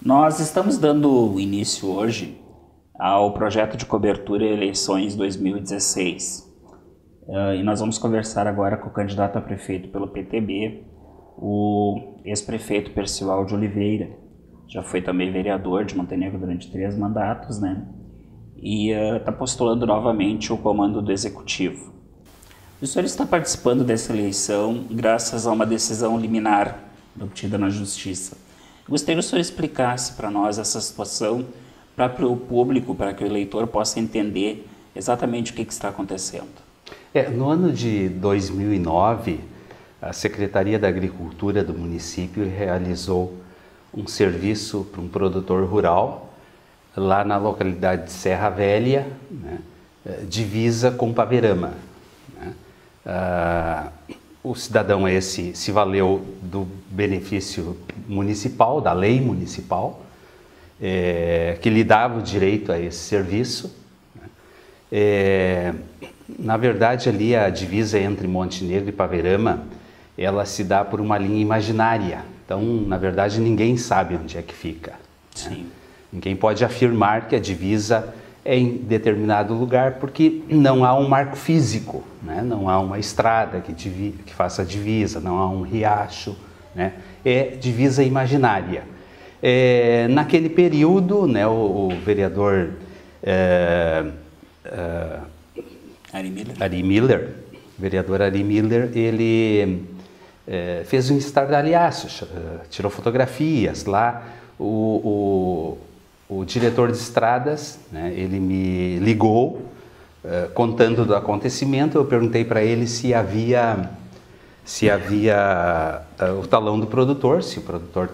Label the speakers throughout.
Speaker 1: Nós estamos dando início hoje ao projeto de cobertura eleições 2016. E nós vamos conversar agora com o candidato a prefeito pelo PTB, o ex-prefeito Percival de Oliveira. Já foi também vereador de Montenegro durante 3 mandatos, né? E está postulando novamente o comando do Executivo. O senhor está participando dessa eleição graças a uma decisão liminar obtida na Justiça. Gostaria que o senhor explicasse para nós essa situação, para o público, para que o eleitor possa entender exatamente o que está acontecendo.
Speaker 2: No ano de 2009, a Secretaria da Agricultura do município realizou um serviço para um produtor rural, lá na localidade de Serra Velha, né, divisa com Paverama. Né. O cidadão esse se valeu do benefício municipal, da lei municipal, que lhe dava o direito a esse serviço. Na verdade, ali a divisa entre Montenegro e Paverama, ela se dá por uma linha imaginária. Então, na verdade, ninguém sabe onde é que fica.
Speaker 1: Sim.
Speaker 2: Né? Ninguém pode afirmar que a divisa é em determinado lugar, porque não há um marco físico, né? Não há uma estrada que faça a divisa, não há um riacho, né? É divisa imaginária. Naquele período, né, o vereador Ari Miller, ele fez um estardalhaço, tirou fotografias lá. O diretor de estradas, né, ele me ligou contando do acontecimento. Eu perguntei para ele se havia o talão do produtor, se o produtor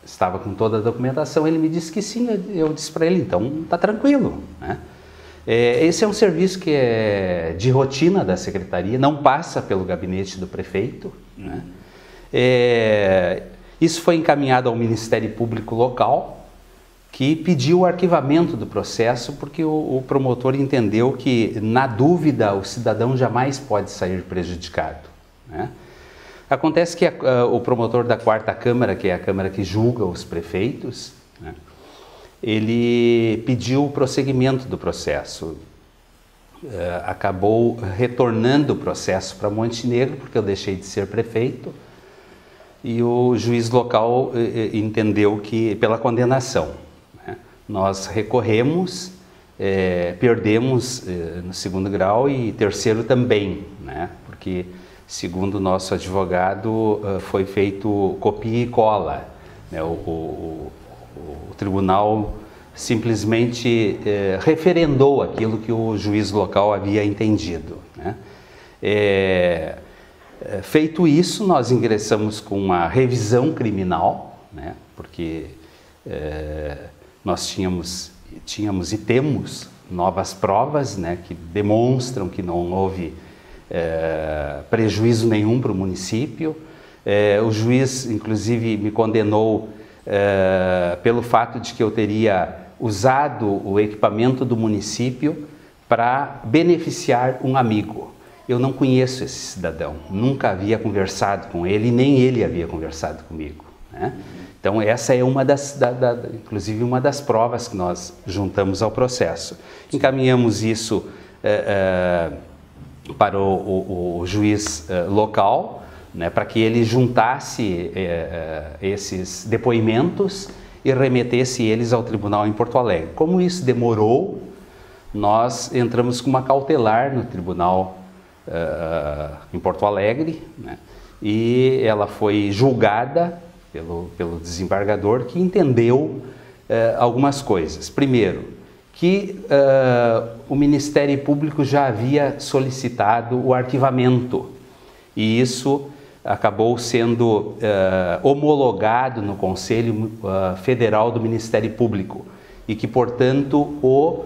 Speaker 2: estava com toda a documentação. Ele me disse que sim. Eu disse para ele, então tá tranquilo, né? Esse é um serviço que é de rotina da secretaria, não passa pelo gabinete do prefeito, né? Isso foi encaminhado ao Ministério Público local, que pediu o arquivamento do processo, porque o promotor entendeu que, na dúvida, o cidadão jamais pode sair prejudicado, né? Acontece que o promotor da 4ª Câmara, que é a Câmara que julga os prefeitos, né, ele pediu o prosseguimento do processo. Acabou retornando o processo para Montenegro, porque eu deixei de ser prefeito, e o juiz local entendeu que, pela condenação, né, nós recorremos, perdemos no 2º grau e 3º também, né, porque, segundo o nosso advogado, foi feito copia e cola, né, o tribunal simplesmente referendou aquilo que o juiz local havia entendido, né. Feito isso, nós ingressamos com uma revisão criminal, né, porque nós tínhamos e temos novas provas, né, que demonstram que não houve prejuízo nenhum para o município. O juiz, inclusive, me condenou pelo fato de que eu teria usado o equipamento do município para beneficiar um amigo. Eu não conheço esse cidadão, nunca havia conversado com ele, nem ele havia conversado comigo, né? Então essa é inclusive uma das provas que nós juntamos ao processo. Encaminhamos isso para o juiz local, né, para que ele juntasse esses depoimentos e remetesse eles ao tribunal em Porto Alegre. Como isso demorou, nós entramos com uma cautelar no tribunal em Porto Alegre, né, e ela foi julgada pelo desembargador, que entendeu algumas coisas. Primeiro, que o Ministério Público já havia solicitado o arquivamento, e isso acabou sendo homologado no Conselho Federal do Ministério Público, e que, portanto, o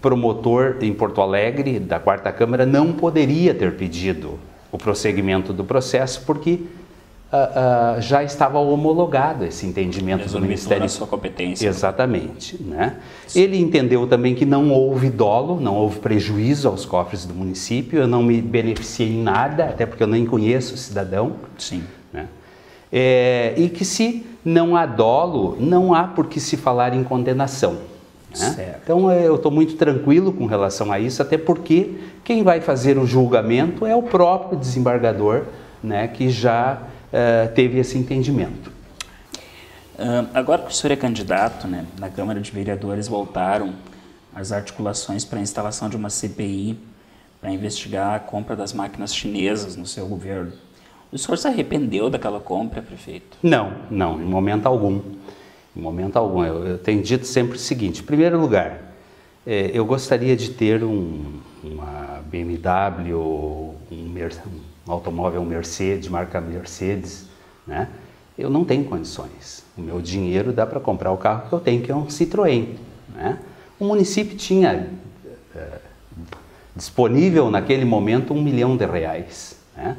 Speaker 2: promotor em Porto Alegre, da 4ª Câmara, não poderia ter pedido o prosseguimento do processo, porque já estava homologado esse entendimento do Ministério.
Speaker 1: A sua competência.
Speaker 2: Exatamente, né? Ele entendeu também que não houve dolo, não houve prejuízo aos cofres do município. Eu não me beneficiei em nada, até porque eu nem conheço o cidadão.
Speaker 1: Sim.
Speaker 2: Né? E que se não há dolo, não há por que se falar em condenação. Né? Então eu estou muito tranquilo com relação a isso, até porque quem vai fazer o julgamento é o próprio desembargador, né, que já teve esse entendimento.
Speaker 1: Agora que o senhor é candidato, né, na Câmara de Vereadores voltaram as articulações para a instalação de uma CPI para investigar a compra das máquinas chinesas no seu governo. O senhor se arrependeu daquela compra, prefeito?
Speaker 2: Não, em momento algum. Em momento algum. Eu tenho dito sempre o seguinte: em primeiro lugar, eu gostaria de ter uma BMW, um automóvel Mercedes, marca Mercedes, né? Eu não tenho condições. O meu dinheiro dá para comprar o carro que eu tenho, que é um Citroën, né? O município tinha disponível naquele momento R$1 milhão, né?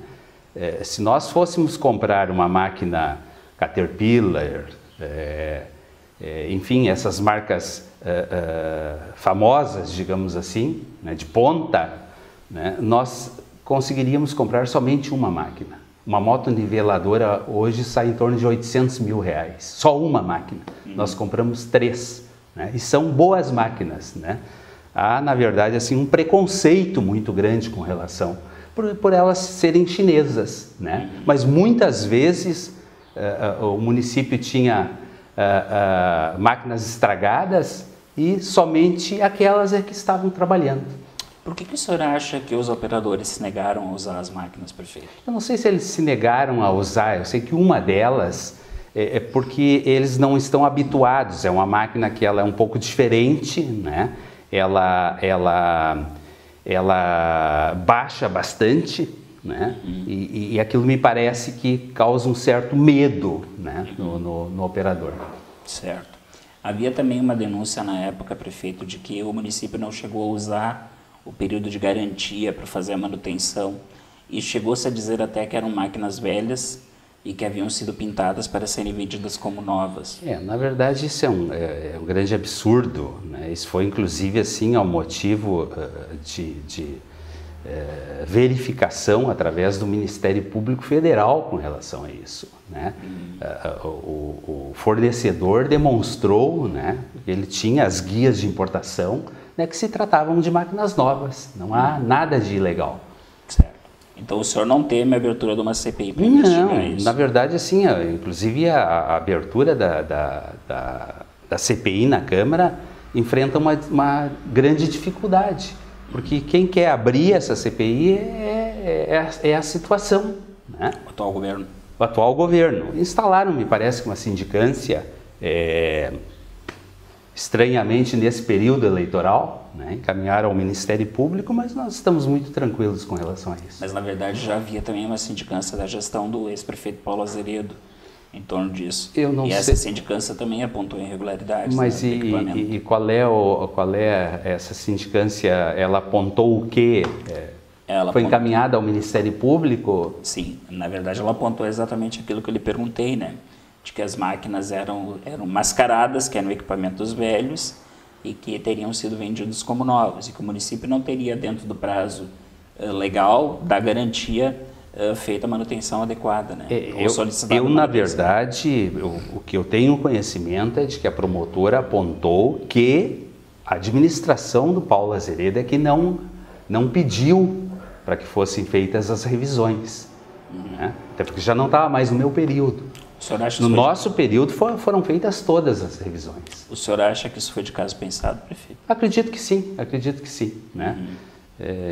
Speaker 2: Se nós fôssemos comprar uma máquina Caterpillar, enfim, essas marcas famosas, digamos assim, né, de ponta, né, nós conseguiríamos comprar somente uma máquina. Uma motoniveladora hoje sai em torno de R$800 mil, só uma máquina. Nós compramos 3, né, e são boas máquinas, né? Há, na verdade, assim, um preconceito muito grande com relação por elas serem chinesas, né? Mas muitas vezes o município tinha máquinas estragadas e somente aquelas é que estavam trabalhando.
Speaker 1: Por que o senhor acha que os operadores se negaram a usar as máquinas, prefeito?
Speaker 2: Eu não sei se eles se negaram a usar, eu sei que uma delas é porque eles não estão habituados, é uma máquina que ela é um pouco diferente, né? Ela baixa bastante, né? E aquilo me parece que causa um certo medo, né, no operador.
Speaker 1: Certo. Havia também uma denúncia na época, prefeito, de que o município não chegou a usar o período de garantia para fazer a manutenção e chegou-se a dizer até que eram máquinas velhas e que haviam sido pintadas para serem vendidas como novas.
Speaker 2: Na verdade isso é um grande absurdo, né? Isso foi inclusive assim ao motivo de verificação através do Ministério Público Federal com relação a isso, né? O fornecedor demonstrou, né, que ele tinha as guias de importação, né, que se tratavam de máquinas novas, não há nada de ilegal.
Speaker 1: Certo. Então o senhor não teme a abertura de uma CPI para investigar isso?
Speaker 2: Na verdade, assim, inclusive a abertura da CPI na Câmara enfrenta uma grande dificuldade, porque quem quer abrir essa CPI é a situação, né?
Speaker 1: O atual governo.
Speaker 2: O atual governo. Instalaram, me parece, uma sindicância estranhamente nesse período eleitoral, né? Encaminharam ao Ministério Público, mas nós estamos muito tranquilos com relação a isso.
Speaker 1: Mas na verdade já havia também uma sindicância da gestão do ex-prefeito Paulo Azeredo em torno disso.
Speaker 2: Eu não sei.
Speaker 1: Essa sindicância também apontou irregularidades.
Speaker 2: Mas e qual é essa sindicância? Ela apontou o quê? Foi encaminhada ao Ministério Público?
Speaker 1: Sim, na verdade ela apontou exatamente aquilo que eu lhe perguntei, né? De que as máquinas eram mascaradas, que eram equipamentos velhos e que teriam sido vendidos como novos e que o município não teria, dentro do prazo legal da garantia, feita a manutenção adequada, né?
Speaker 2: Eu na verdade, o que eu tenho conhecimento é de que a promotora apontou que a administração do Paulo Azeredo é que não pediu para que fossem feitas as revisões, né? Até porque já não estava mais no meu período. No nosso período foram feitas todas as revisões.
Speaker 1: O senhor acha que isso foi de caso pensado, prefeito?
Speaker 2: Acredito que sim, né?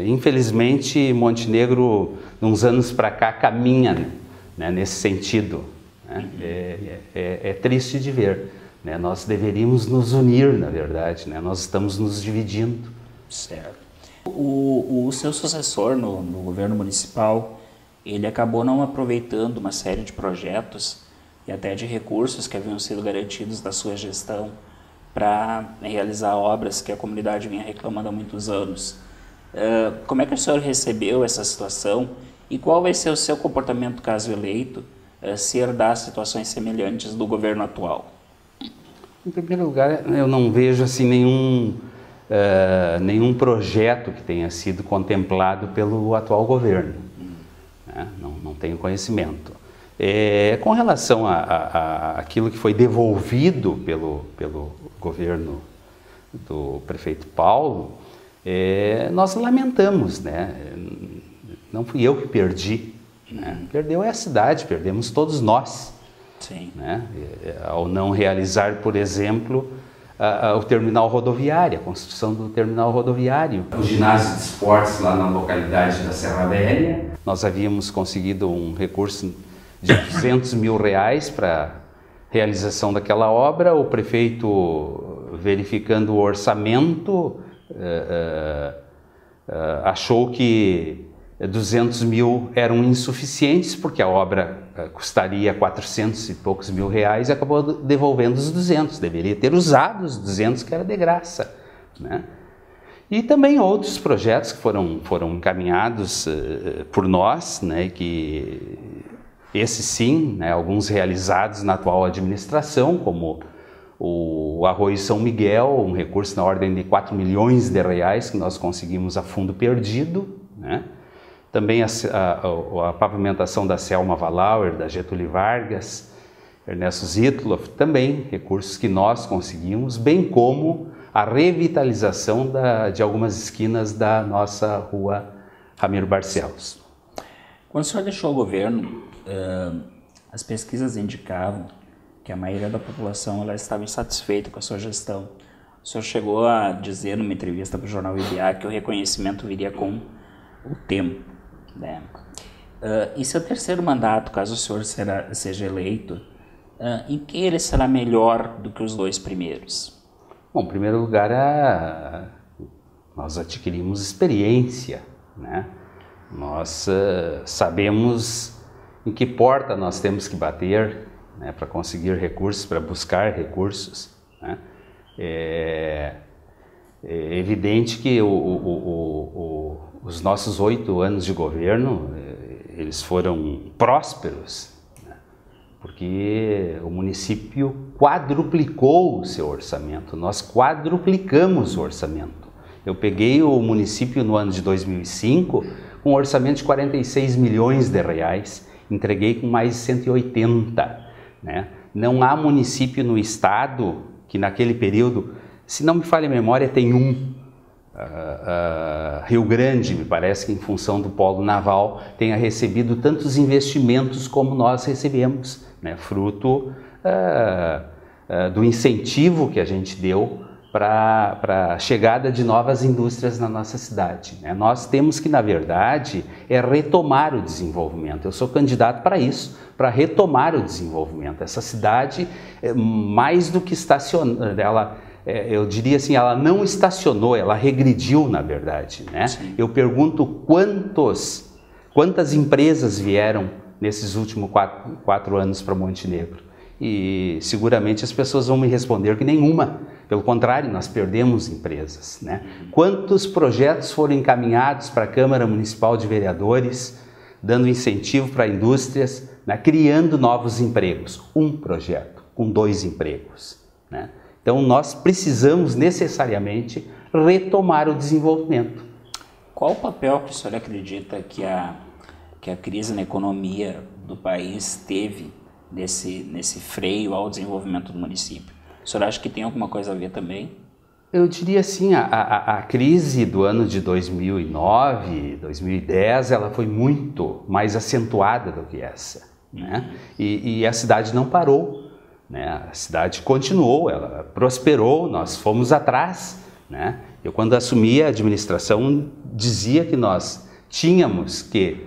Speaker 2: Infelizmente, Montenegro, uns anos para cá, caminha, né, nesse sentido, né? É triste de ver, né? Nós deveríamos nos unir, na verdade, né? Nós estamos nos dividindo.
Speaker 1: Certo. O seu sucessor no governo municipal, ele acabou não aproveitando uma série de projetos e até de recursos que haviam sido garantidos da sua gestão para realizar obras que a comunidade vinha reclamando há muitos anos. Como é que o senhor recebeu essa situação e qual vai ser o seu comportamento caso eleito se herdar situações semelhantes do governo atual?
Speaker 2: Em primeiro lugar, eu não vejo assim nenhum projeto que tenha sido contemplado pelo atual governo, né? Não tenho conhecimento. Com relação a aquilo que foi devolvido pelo governo do prefeito Paulo, nós lamentamos, né? Não fui eu que perdi, né? Perdeu a cidade, perdemos todos nós.
Speaker 1: Sim.
Speaker 2: Né? Ao não realizar, por exemplo, o terminal rodoviário, a construção do terminal rodoviário. O ginásio de esportes lá na localidade da Serra Velha, nós havíamos conseguido um recurso de R$200 mil para a realização daquela obra. O prefeito, verificando o orçamento, achou que 200 mil eram insuficientes, porque a obra custaria 400 e poucos mil reais, e acabou devolvendo os 200. Deveria ter usado os 200, que era de graça, né? E também outros projetos que foram encaminhados por nós, né, que esses sim, né, alguns realizados na atual administração, como o Arroio São Miguel, um recurso na ordem de 4 milhões de reais que nós conseguimos a fundo perdido, né? Também a pavimentação da Selma Valauer, da Getúlio Vargas, Ernesto Zitloff, também recursos que nós conseguimos, bem como a revitalização de algumas esquinas da nossa rua Ramiro Barcelos.
Speaker 1: Quando o senhor deixou o governo, as pesquisas indicavam que a maioria da população ela estava insatisfeita com a sua gestão. O senhor chegou a dizer numa entrevista para o jornal IBA que o reconhecimento viria com o tempo, né? E seu terceiro mandato, caso o senhor seja eleito, em que ele será melhor do que os 2 primeiros?
Speaker 2: Bom, em primeiro lugar, nós adquirimos experiência, né? Nós sabemos em que porta nós temos que bater, né, para conseguir recursos, para buscar recursos, né? É evidente que os nossos 8 anos de governo, eles foram prósperos, né? Porque o município quadruplicou o seu orçamento, nós quadruplicamos o orçamento. Eu peguei o município no ano de 2005 com um orçamento de 46 milhões de reais, entreguei com mais de 180, né? Não há município no estado que naquele período, se não me falha a memória, tem Rio Grande, me parece que em função do polo naval, tenha recebido tantos investimentos como nós recebemos, né? Fruto do incentivo que a gente deu para a chegada de novas indústrias na nossa cidade, né? Nós temos que, na verdade, retomar o desenvolvimento. Eu sou candidato para isso, para retomar o desenvolvimento. Essa cidade, mais do que estacionando, eu diria assim, ela não estacionou, ela regrediu, na verdade, né?
Speaker 1: Sim.
Speaker 2: Eu pergunto quantas empresas vieram nesses últimos 4 anos para Montenegro, e seguramente as pessoas vão me responder que nenhuma. Pelo contrário, nós perdemos empresas, né? Quantos projetos foram encaminhados para a Câmara Municipal de Vereadores, dando incentivo para indústrias, né? Criando novos empregos? Um projeto com 2 empregos, né? Então, nós precisamos necessariamente retomar o desenvolvimento.
Speaker 1: Qual o papel que o senhor acredita que a crise na economia do país teve nesse freio ao desenvolvimento do município? O senhor acha que tem alguma coisa a ver também?
Speaker 2: Eu diria assim, a crise do ano de 2009, 2010, ela foi muito mais acentuada do que essa, né? E a cidade não parou, né? A cidade continuou, ela prosperou, nós fomos atrás, né? Eu, quando assumi a administração, dizia que nós tínhamos que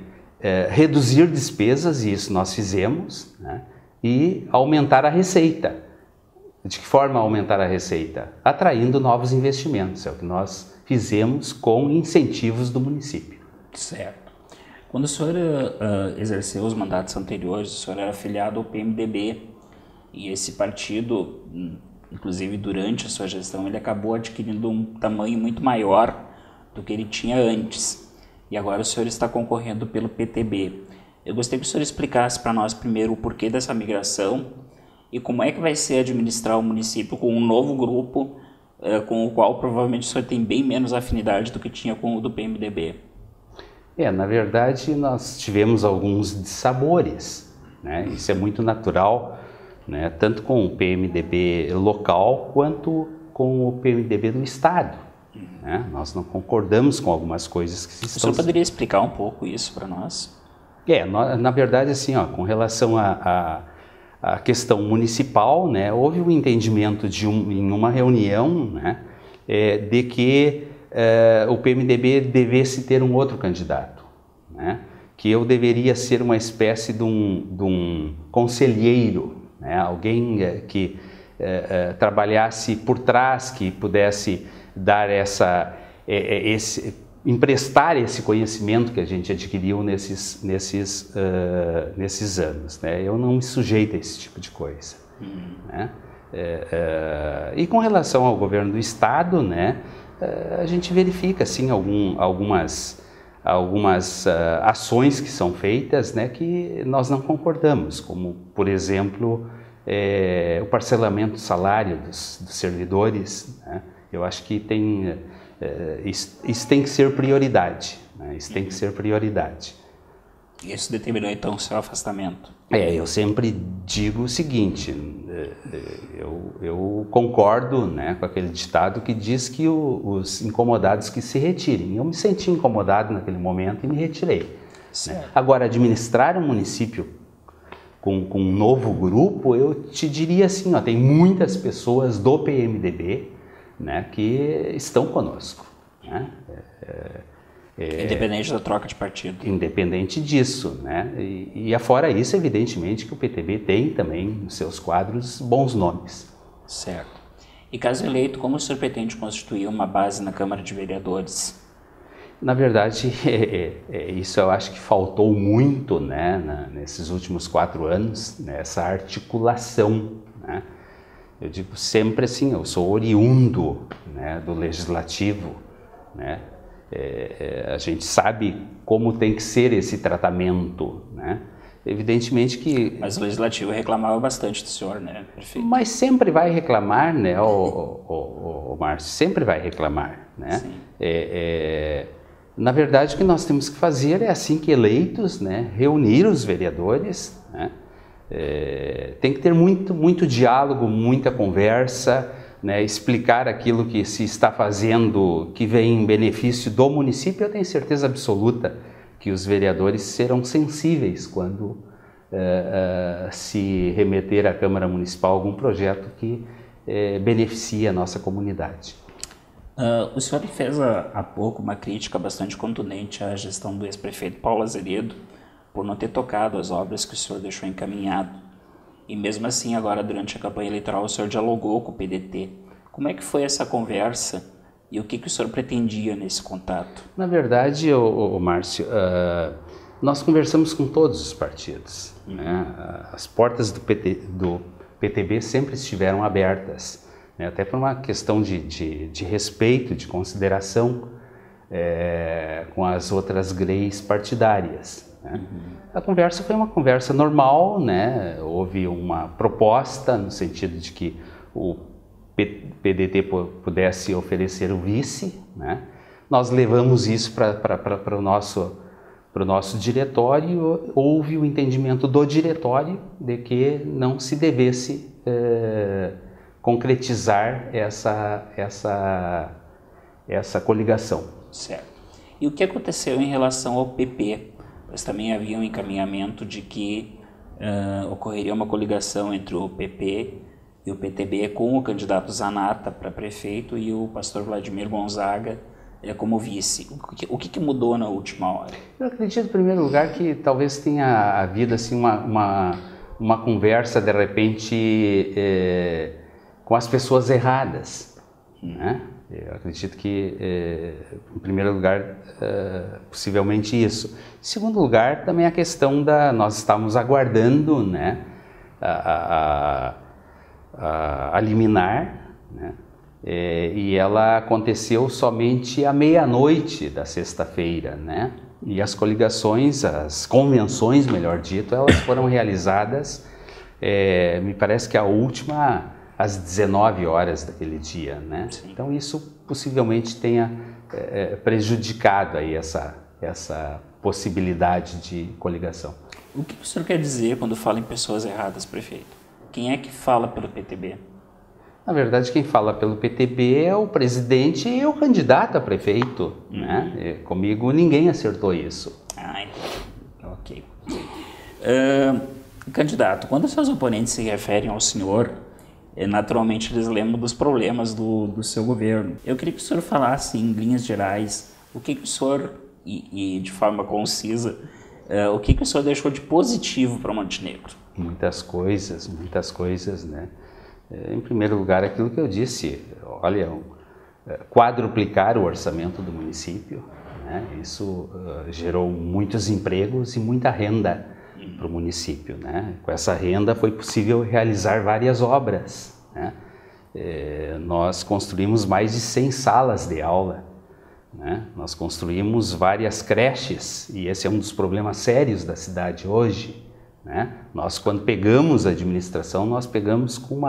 Speaker 2: reduzir despesas, e isso nós fizemos, né? E aumentar a receita. De que forma aumentar a receita? Atraindo novos investimentos, é o que nós fizemos com incentivos do município.
Speaker 1: Certo. Quando o senhor exerceu os mandatos anteriores, o senhor era afiliado ao PMDB, e esse partido, inclusive durante a sua gestão, ele acabou adquirindo um tamanho muito maior do que ele tinha antes. E agora o senhor está concorrendo pelo PTB. Eu gostaria que o senhor explicasse para nós primeiro o porquê dessa migração e como é que vai ser administrar o município com um novo grupo, com o qual provavelmente o senhor tem bem menos afinidade do que tinha com o do PMDB.
Speaker 2: Na verdade, nós tivemos alguns dissabores, né? Isso é muito natural, né? Tanto com o PMDB local quanto com o PMDB do Estado. Né? Nós não concordamos com algumas coisas que estão...
Speaker 1: O senhor poderia explicar um pouco isso para nós?
Speaker 2: Na verdade, assim, com relação à questão municipal, né, houve um entendimento em uma reunião, né, de que o PMDB devesse ter um outro candidato, né, que eu deveria ser uma espécie de um conselheiro, né, alguém que trabalhasse por trás, que pudesse dar emprestar esse conhecimento que a gente adquiriu nesses anos, né? Eu não me sujeito a esse tipo de coisa. Né? E com relação ao governo do Estado, né, a gente verifica assim, algumas ações que são feitas, né, que nós não concordamos, como, por exemplo, o parcelamento do salário dos servidores. Né? Eu acho que isso tem que ser prioridade, né? Isso tem que ser prioridade.
Speaker 1: Isso determinou então o seu afastamento?
Speaker 2: Eu sempre digo o seguinte, eu concordo, né, com aquele ditado que diz que os incomodados que se retirem. Eu me senti incomodado naquele momento e me retirei. Né? Agora, administrar um município com um novo grupo, eu te diria assim, tem muitas pessoas do PMDB, né, que estão conosco. Né?
Speaker 1: Independente da troca de partido.
Speaker 2: Independente disso. Né? E afora isso, evidentemente, que o PTB tem também nos seus quadros bons nomes.
Speaker 1: Certo. E caso eleito, como o senhor pretende constituir uma base na Câmara de Vereadores?
Speaker 2: Na verdade, isso eu acho que faltou muito, né, nesses últimos 4 anos, né, essa articulação. Né? Eu digo sempre assim, eu sou oriundo, né, do Legislativo, né? A gente sabe como tem que ser esse tratamento, né? Evidentemente que...
Speaker 1: Mas o Legislativo reclamava bastante do senhor, né, prefeito?
Speaker 2: Mas sempre vai reclamar, né, o Márcio, sempre vai reclamar, né?
Speaker 1: Sim.
Speaker 2: Na verdade, o que nós temos que fazer é, assim que eleitos, né, reunir os vereadores, né? Tem que ter muito diálogo, muita conversa, né, explicar aquilo que se está fazendo que vem em benefício do município. Eu tenho certeza absoluta que os vereadores serão sensíveis quando se remeter à Câmara Municipal algum projeto que beneficie a nossa comunidade.
Speaker 1: O senhor fez há pouco uma crítica bastante contundente à gestão do ex-prefeito Paulo Azeredo por não ter tocado as obras que o senhor deixou encaminhado. E mesmo assim, agora durante a campanha eleitoral, o senhor dialogou com o PDT. Como é que foi essa conversa e o que o senhor pretendia nesse contato?
Speaker 2: Na verdade, Márcio, nós conversamos com todos os partidos. Né? As portas do PTB sempre estiveram abertas, né? Até por uma questão de respeito, de consideração com as outras greys partidárias. Né? A conversa foi uma conversa normal, né? Houve uma proposta no sentido de que o PDT pudesse oferecer o vice, né? Nós levamos isso para o nosso diretório. Houve o entendimento do diretório de que não se devesse concretizar essa coligação.
Speaker 1: Certo. E o que aconteceu em relação ao PP? Mas também havia um encaminhamento de que ocorreria uma coligação entre o PP e o PTB com o candidato Zanata para prefeito e o pastor Vladimir Gonzaga como vice. O que mudou na última hora?
Speaker 2: Eu acredito, em primeiro lugar, que talvez tenha havido assim, uma conversa, de repente, com as pessoas erradas. Né? Eu acredito que, em primeiro lugar, possivelmente isso. Em segundo lugar, também a questão nós estávamos aguardando, né, a liminar, né, e ela aconteceu somente à meia-noite da sexta-feira, né, e as coligações, as convenções, melhor dito, elas foram realizadas, me parece que a última às 19 horas daquele dia, né? Então isso possivelmente tenha prejudicado aí essa possibilidade de coligação.
Speaker 1: O que o senhor quer dizer quando fala em pessoas erradas, prefeito? Quem é que fala pelo PTB?
Speaker 2: Na verdade, quem fala pelo PTB é o presidente e o candidato a prefeito, né? Comigo ninguém acertou isso.
Speaker 1: Ah, ok. Candidato, quando seus oponentes se referem ao senhor, naturalmente eles lembram dos problemas do seu governo. Eu queria que o senhor falasse em linhas gerais o que o senhor, e de forma concisa, o que o senhor deixou de positivo para Montenegro?
Speaker 2: Muitas coisas, né? Em primeiro lugar, aquilo que eu disse, olha, quadruplicar o orçamento do município, né? Isso gerou muitos empregos e muita renda para o município, né? Com essa renda foi possível realizar várias obras, né? Nós construímos mais de 100 salas de aula, né? Nós construímos várias creches e esse é um dos problemas sérios da cidade hoje, né? Nós, quando pegamos a administração, nós pegamos com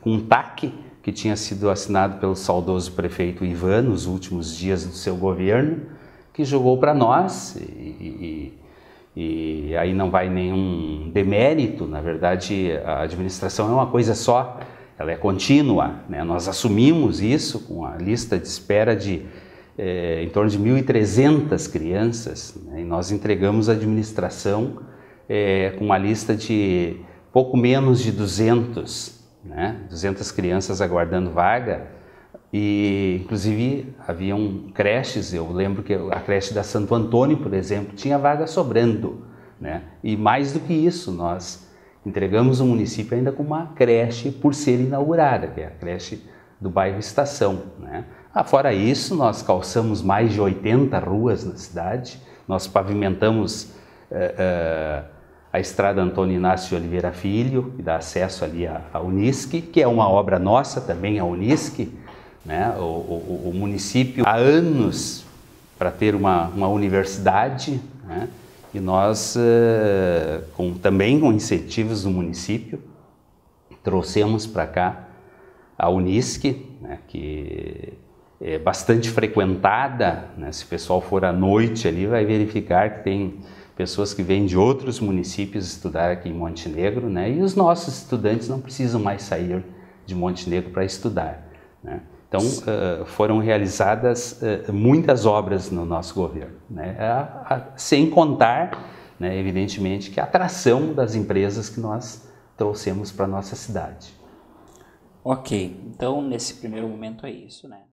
Speaker 2: um TAC que tinha sido assinado pelo saudoso prefeito Ivan nos últimos dias do seu governo, que jogou para nós e aí não vai nenhum demérito. Na verdade, a administração é uma coisa só, ela é contínua, né? Nós assumimos isso com a lista de espera de em torno de 1.300 crianças, né? E nós entregamos a administração com uma lista de pouco menos de 200, né? 200 crianças aguardando vaga e inclusive haviam creches, eu lembro que a creche da Santo Antônio, por exemplo, tinha vaga sobrando, né? E mais do que isso, nós entregamos o município ainda com uma creche por ser inaugurada, que é a creche do bairro Estação, né? Fora isso, nós calçamos mais de 80 ruas na cidade, nós pavimentamos a estrada Antônio Inácio de Oliveira Filho, que dá acesso ali à Unisc, que é uma obra nossa também, a Unisc, né? O município há anos para ter uma universidade, né? E nós, também com incentivos do município, trouxemos para cá a Unisc, né? Que é bastante frequentada, né? Se o pessoal for à noite ali, vai verificar que tem pessoas que vêm de outros municípios estudar aqui em Montenegro, né? E os nossos estudantes não precisam mais sair de Montenegro para estudar, né? Então, foram realizadas muitas obras no nosso governo, né? Sem contar, né, evidentemente, que a atração das empresas que nós trouxemos para a nossa cidade.
Speaker 1: Ok, então nesse primeiro momento é isso, né?